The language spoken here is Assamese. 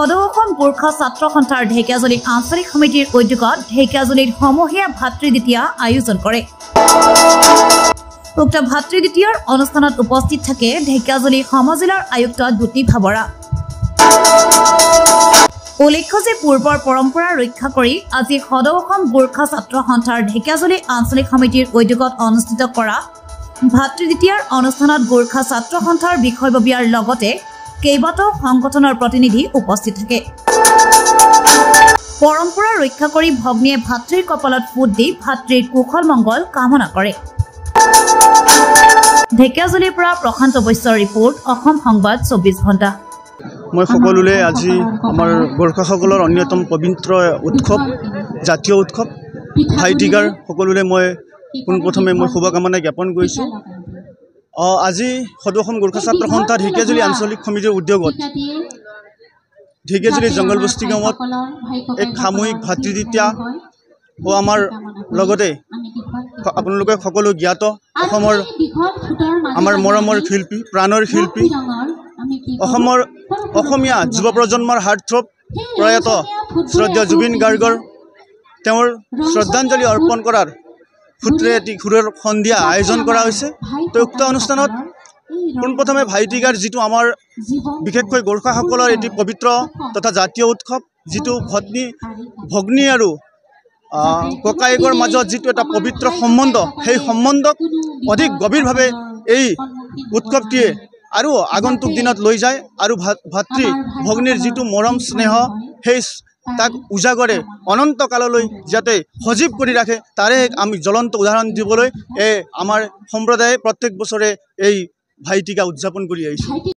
সদৌ অসম গোৰ্খা ছাত্ৰ সন্থাৰ ঢেকিয়াজুলি আঞ্চলিক সমিতিৰ উদ্যোগত ঢেকিয়াজুলিত সমূহীয়া ভাতৃদ্বিতীয়া আয়োজন কৰে। উক্ত ভাতৃদ্বিতীয়াৰ অনুষ্ঠানত উপস্থিত থাকে ঢেকিয়াজুলি সমজিলাৰ আয়ুক্ত দ্যুতি ভাবৰা। উল্লেখ্য যে পূৰ্বৰ পৰম্পৰা ৰক্ষা কৰি আজি সদৌ অসম গোৰ্খা ছাত্ৰ সন্থাৰ ঢেকিয়াজুলি আঞ্চলিক সমিতিৰ উদ্যোগত অনুষ্ঠিত কৰা ভাতৃদ্বিতীয়াৰ অনুষ্ঠানত গোৰ্খা ছাত্ৰ সন্থাৰ বিষয়ববীয়াৰ লগতে কেইবাটাও সংগঠনৰ প্ৰতিনিধি উপস্থিত থাকে। পৰম্পৰা ৰক্ষা কৰি ভগ্নীয়ে ভাতৃৰ কপালত ফুট দি ভাতৃৰ কুশল মংগল কামনা কৰে। ঢেকিয়াজুলিৰ পৰা প্ৰশান্ত বৈশ্যৰ ৰিপৰ্ট, অসম সংবাদ 24 ঘণ্টা। মই সকলোলে আজি আমাৰ গোৰ্খাসকলৰ অন্যতম পবিত্ৰ উৎসৱ, জাতীয় উৎসৱ ভাইটিকাৰ সকলোলে মই পোনপ্ৰথমে মই শুভকামনা জ্ঞাপন কৰিছোঁ। আজি সদৌ অসম গোৰ্খা ছাত্ৰ সন্থা ঢেকিয়াজুলি আঞ্চলিক সমিতিৰ উদ্যোগত ঢেকিয়াজুলি জংগলবস্তি গাঁৱত এক সামূহিক ভাতৃদ্বিতীয়া আমাৰ লগতে আপোনালোকে সকলো জ্ঞাত অসমৰ আমাৰ মৰমৰ শিল্পী, প্ৰাণৰ শিল্পী, অসমীয়া যুৱ প্ৰজন্মৰ হাৰ্টথ্ৰব প্ৰয়াত শ্ৰদ্ধেয় জুবিন গাৰ্গৰ তেওঁৰ শ্ৰদ্ধাঞ্জলি অৰ্পণ কৰাৰ সূত্ৰে এটি সুৰৰ সন্ধিয়া আয়োজন কৰা হৈছে। তো উক্ত অনুষ্ঠানত পোনপ্ৰথমে ভাইটিকাৰ যিটো আমাৰ বিশেষকৈ গোৰ্খাসকলৰ এটি পবিত্ৰ তথা জাতীয় উৎসৱ, যিটো ভগ্নী আৰু ককায়েকৰ মাজত যিটো এটা পবিত্ৰ সম্বন্ধ, সেই সম্বন্ধক অধিক গভীৰভাৱে এই উৎসৱটিয়ে আৰু আগন্তুক দিনত লৈ যায় আৰু ভাতৃ ভগ্নীৰ যিটো মৰম স্নেহ সেই তাক উজাগৰে অনন্ত কাললৈ যাতে সজীৱ কৰি ৰাখে, তাৰে আমি জ্বলন্ত উদাহৰণ দিবলৈ আমাৰ সম্প্ৰদায়ে প্ৰত্যেক বছৰে এই ভাইটিকা উদযাপন কৰি আহিছোঁ।